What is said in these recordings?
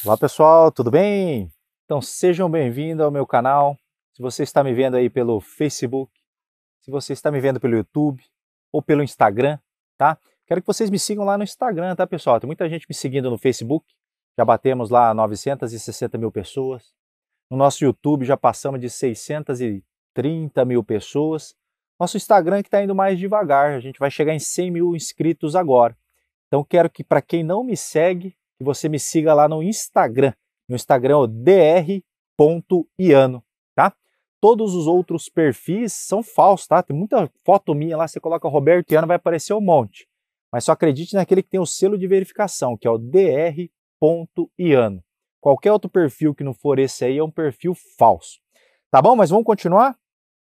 Olá pessoal, tudo bem? Então sejam bem-vindos ao meu canal. Se você está me vendo aí pelo Facebook, se você está me vendo pelo YouTube ou pelo Instagram, tá? Quero que vocês me sigam lá no Instagram, tá pessoal? Tem muita gente me seguindo no Facebook, já batemos lá 960 mil pessoas. No nosso YouTube já passamos de 630 mil pessoas. Nosso Instagram que está indo mais devagar, a gente vai chegar em 100 mil inscritos agora. Então quero que para quem não me segue, que você me siga lá no Instagram. No Instagram é o dr.iano, tá? Todos os outros perfis são falsos, tá? Tem muita foto minha lá, você coloca Roberto Iano, vai aparecer um monte. Mas só acredite naquele que tem o selo de verificação, que é o dr.iano. Qualquer outro perfil que não for esse aí é um perfil falso. Tá bom? Mas vamos continuar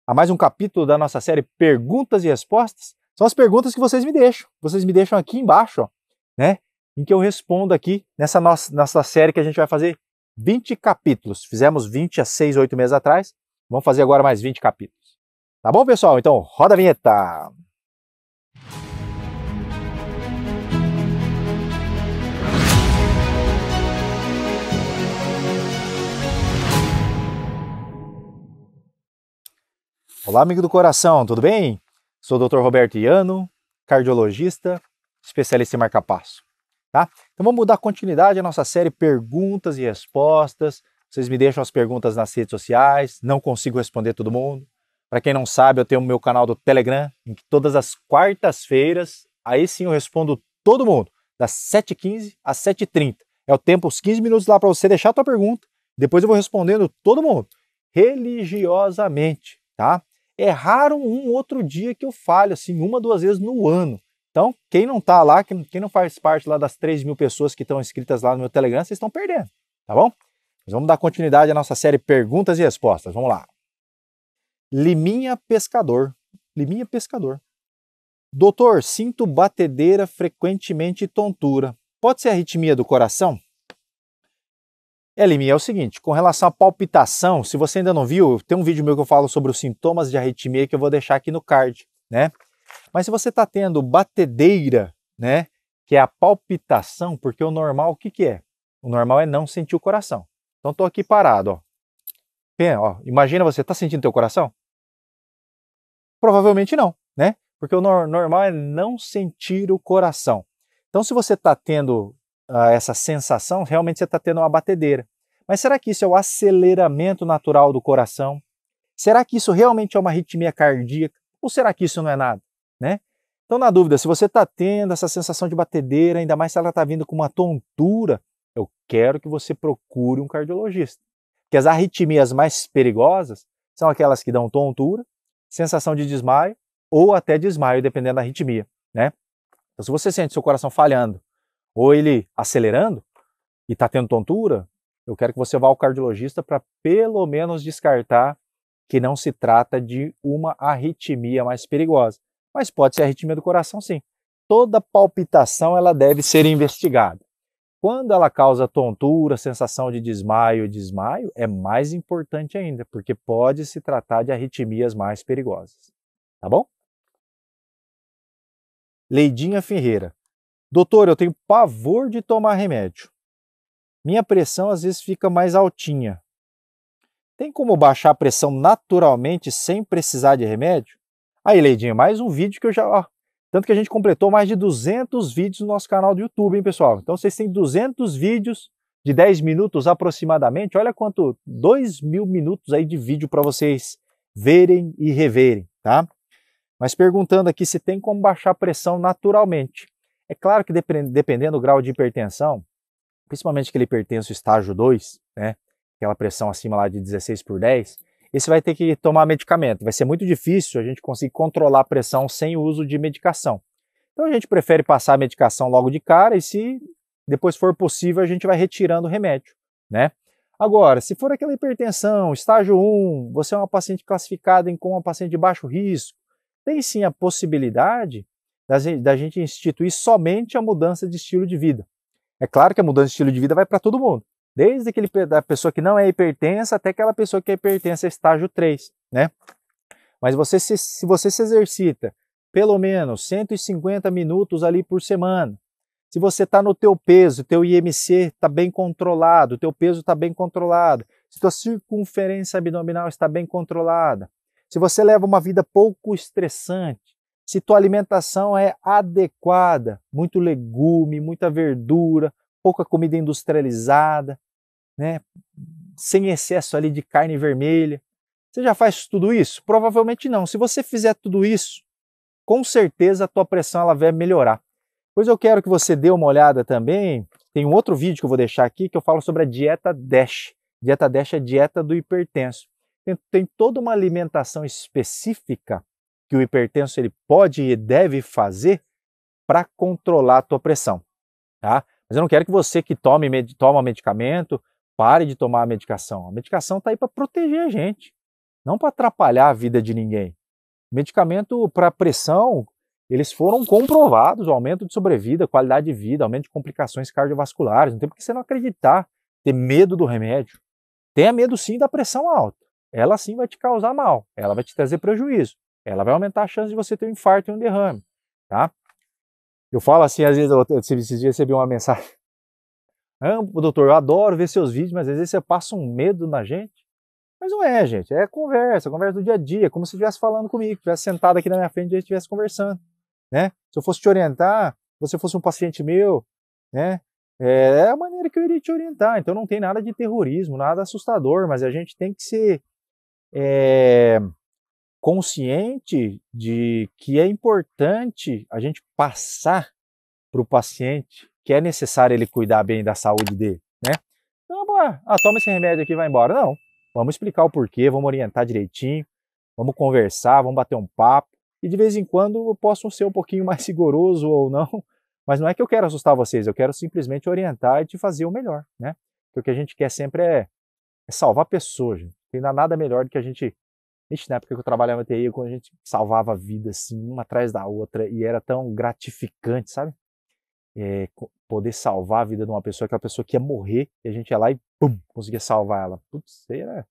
a mais um capítulo da nossa série Perguntas e Respostas. São as perguntas que vocês me deixam. Vocês me deixam aqui embaixo, ó, né? Em que eu respondo aqui nessa nossa série que a gente vai fazer 20 capítulos. Fizemos 20 há 6, 8 meses atrás. Vamos fazer agora mais 20 capítulos. Tá bom, pessoal? Então, roda a vinheta. Olá, amigo do coração, tudo bem? Sou o Dr. Roberto Iano, cardiologista, especialista em marca-passo. Tá? Então vamos dar continuidade à nossa série Perguntas e Respostas. Vocês me deixam as perguntas nas redes sociais, não consigo responder todo mundo. Para quem não sabe, eu tenho o meu canal do Telegram, em que todas as quartas-feiras, aí sim eu respondo todo mundo, das 7h15 às 7h30. É o tempo, os 15 minutos lá para você deixar a tua pergunta, depois eu vou respondendo todo mundo, religiosamente, tá? É raro um outro dia que eu falho, assim, 1, 2 vezes no ano. Então, quem não está lá, quem não faz parte lá das 3 mil pessoas que estão inscritas lá no meu Telegram, vocês estão perdendo, tá bom? Mas vamos dar continuidade à nossa série Perguntas e Respostas. Vamos lá. Liminha Pescador. Liminha Pescador. Doutor, sinto batedeira frequentemente e tontura. Pode ser arritmia do coração? Liminha, é o seguinte, com relação à palpitação, se você ainda não viu, tem um vídeo meu que eu falo sobre os sintomas de arritmia que eu vou deixar aqui no card, né? Mas se você está tendo batedeira, né, que é a palpitação, porque o normal, o que que é? O normal é não sentir o coração. Então estou aqui parado, ó. Ó. Imagina você, está sentindo teu coração? Provavelmente não, né? Porque o normal é não sentir o coração. Então se você está tendo essa sensação, realmente você está tendo uma batedeira. Mas será que isso é o aceleramento natural do coração? Será que isso realmente é uma arritmia cardíaca? Ou será que isso não é nada? Né? Então, na dúvida, se você está tendo essa sensação de batedeira, ainda mais se ela está vindo com uma tontura, eu quero que você procure um cardiologista. Porque as arritmias mais perigosas são aquelas que dão tontura, sensação de desmaio ou até desmaio, dependendo da arritmia. Né? Então, se você sente seu coração falhando ou ele acelerando e está tendo tontura, eu quero que você vá ao cardiologista para pelo menos descartar que não se trata de uma arritmia mais perigosa. Mas pode ser arritmia do coração, sim. Toda palpitação ela deve ser investigada. Quando ela causa tontura, sensação de desmaio, é mais importante ainda, porque pode se tratar de arritmias mais perigosas. Tá bom? Leidinha Ferreira. Doutor, eu tenho pavor de tomar remédio. Minha pressão às vezes fica mais altinha. Tem como baixar a pressão naturalmente sem precisar de remédio? Aí, Leidinha, mais um vídeo que eu já... Ó, tanto que a gente completou mais de 200 vídeos no nosso canal do YouTube, hein, pessoal? Então, vocês têm 200 vídeos de 10 minutos aproximadamente. Olha quanto... 2.000 minutos aí de vídeo para vocês verem e reverem, tá? Mas perguntando aqui se tem como baixar a pressão naturalmente. É claro que dependendo do grau de hipertensão, principalmente aquele hipertenso estágio 2, né? Aquela pressão acima lá de 16/10, esse vai ter que tomar medicamento. Vai ser muito difícil a gente conseguir controlar a pressão sem o uso de medicação. Então a gente prefere passar a medicação logo de cara e se depois for possível a gente vai retirando o remédio, né? Agora, se for aquela hipertensão, estágio 1, você é uma paciente classificada como uma paciente de baixo risco, tem sim a possibilidade da gente instituir somente a mudança de estilo de vida. É claro que a mudança de estilo de vida vai para todo mundo. Desde da pessoa que não é hipertensa até aquela pessoa que é hipertensa estágio 3, né? Mas se você se exercita pelo menos 150 minutos ali por semana, Se você está no teu peso, teu IMC está bem controlado, teu peso está bem controlado, se tua circunferência abdominal está bem controlada, se você leva uma vida pouco estressante, se tua alimentação é adequada, muito legume, muita verdura, pouca comida industrializada, né? Sem excesso ali de carne vermelha. Você já faz tudo isso? Provavelmente não. Se você fizer tudo isso, com certeza a tua pressão ela vai melhorar. Pois eu quero que você dê uma olhada também. Tem um outro vídeo que eu vou deixar aqui que eu falo sobre a dieta DASH. Dieta DASH é a dieta do hipertenso. Tem toda uma alimentação específica que o hipertenso ele pode e deve fazer para controlar a tua pressão, tá? Mas eu não quero que você que toma medicamento pare de tomar a medicação. A medicação está aí para proteger a gente, não para atrapalhar a vida de ninguém. Medicamento para pressão, eles foram comprovados, o aumento de sobrevida, qualidade de vida, aumento de complicações cardiovasculares. Não tem por que você não acreditar, ter medo do remédio. Tenha medo sim da pressão alta. Ela sim vai te causar mal, ela vai te trazer prejuízo. Ela vai aumentar a chance de você ter um infarto e um derrame, tá? Eu falo assim, às vezes, esses dias recebi uma mensagem. Doutor, eu adoro ver seus vídeos, mas às vezes você passa um medo na gente. Mas não é, gente, é conversa do dia a dia, como se estivesse falando comigo, estivesse sentado aqui na minha frente e estivesse conversando, né? Se eu fosse te orientar, se você fosse um paciente meu, né? É a maneira que eu iria te orientar, então não tem nada de terrorismo, nada assustador, mas a gente tem que ser consciente de que é importante a gente passar para o paciente que é necessário ele cuidar bem da saúde dele, né? Então, toma esse remédio aqui e vai embora. Não, vamos explicar o porquê, vamos orientar direitinho, vamos conversar, vamos bater um papo, e de vez em quando eu posso ser um pouquinho mais rigoroso ou não, mas não é que eu quero assustar vocês, eu quero simplesmente orientar e te fazer o melhor, né? Porque o que a gente quer sempre é salvar pessoas, gente. Não tem nada melhor do que a gente... Na época que eu trabalhava na TI, quando a gente salvava a vida assim, uma atrás da outra, e era tão gratificante, sabe? Poder salvar a vida de uma pessoa, aquela pessoa que ia morrer, e a gente ia lá e pum, conseguia salvar ela. Putz, isso era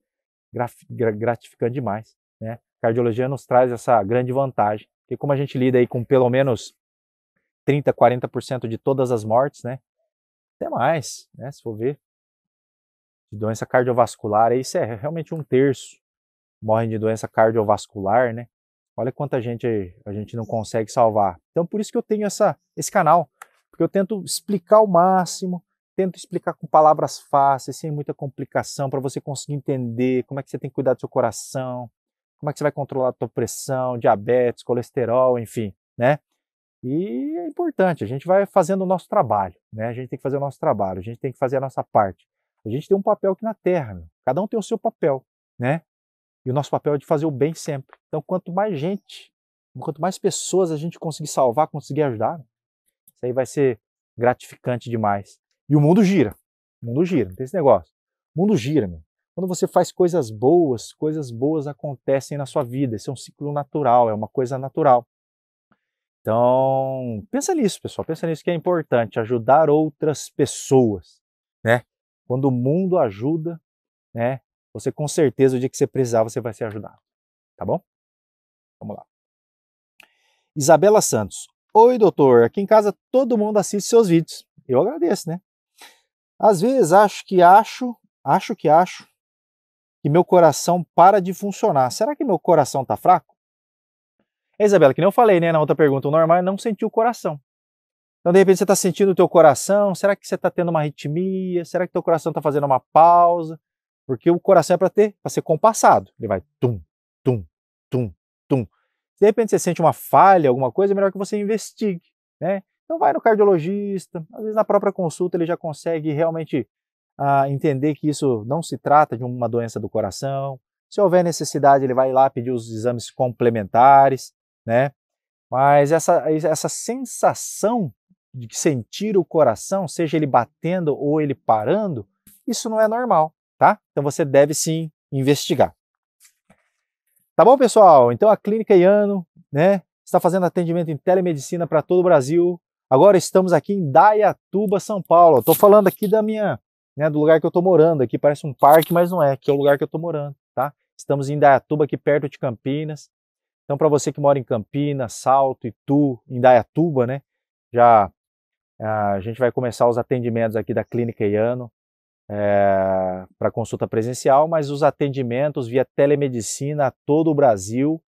gratificante demais, né? A cardiologia nos traz essa grande vantagem, porque como a gente lida aí com pelo menos 30, 40% de todas as mortes, né? Até mais, né? Se for ver, de doença cardiovascular, isso é realmente 1/3 morrem de doença cardiovascular, né? Olha quanta gente a gente não consegue salvar. Então por isso que eu tenho esse canal, porque eu tento explicar ao máximo, tento explicar com palavras fáceis, sem muita complicação, para você conseguir entender como é que você tem que cuidar do seu coração, como é que você vai controlar a tua pressão, diabetes, colesterol, enfim, né? E é importante, a gente vai fazendo o nosso trabalho, né? A gente tem que fazer o nosso trabalho, a gente tem que fazer a nossa parte. A gente tem um papel aqui na Terra, meu. Cada um tem o seu papel, né? E o nosso papel é de fazer o bem sempre. Então, quanto mais gente, quanto mais pessoas a gente conseguir salvar, conseguir ajudar, isso aí vai ser gratificante demais. E o mundo gira, não tem esse negócio. O mundo gira, meu. Quando você faz coisas boas acontecem na sua vida. Esse é um ciclo natural, é uma coisa natural. Então, pensa nisso, pessoal. Pensa nisso que é importante, ajudar outras pessoas, né? Quando o mundo ajuda, né? Você com certeza, o dia que você precisar, você vai ser ajudado. Tá bom? Vamos lá. Isabela Santos. Oi, doutor. Aqui em casa todo mundo assiste seus vídeos. Eu agradeço, né? Às vezes acho que meu coração para de funcionar. Será que meu coração tá fraco? Isabela, que nem eu falei, né, na outra pergunta, o normal é não sentir o coração. Então, de repente, você está sentindo o teu coração, será que você está tendo uma arritmia? Será que teu coração está fazendo uma pausa? Porque o coração é para ser compassado. Ele vai tum, tum, tum, tum. Se de repente você sente uma falha, alguma coisa, é melhor que você investigue, né? Então vai no cardiologista, às vezes na própria consulta ele já consegue realmente entender que isso não se trata de uma doença do coração. Se houver necessidade, ele vai lá pedir os exames complementares, né? Mas essa sensação de sentir o coração, seja ele batendo ou ele parando, isso não é normal. Tá? Então você deve sim investigar. Tá bom, pessoal? Então a Clínica Iano, né, está fazendo atendimento em telemedicina para todo o Brasil. Agora estamos aqui em Indaiatuba, São Paulo. Estou falando aqui do lugar que eu estou morando. Aqui parece um parque, mas não é. Aqui é o lugar que eu estou morando, tá? Estamos em Indaiatuba, aqui perto de Campinas. Então para você que mora em Campinas, Salto, Itu, Indaiatuba, né, já A gente vai começar os atendimentos aqui da Clínica Iano para consulta presencial, mas os atendimentos via telemedicina a todo o Brasil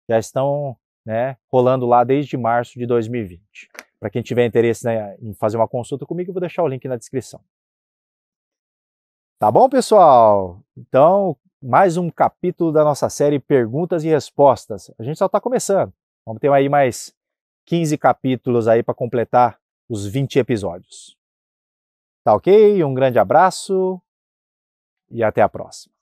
já estão, né, rolando lá desde março de 2020. Para quem tiver interesse, né, em fazer uma consulta comigo, eu vou deixar o link na descrição. Tá bom, pessoal? Então, mais um capítulo da nossa série Perguntas e Respostas. A gente só está começando. Vamos ter aí mais 15 capítulos aí para completar os 20 episódios. Tá ok? Um grande abraço e até a próxima.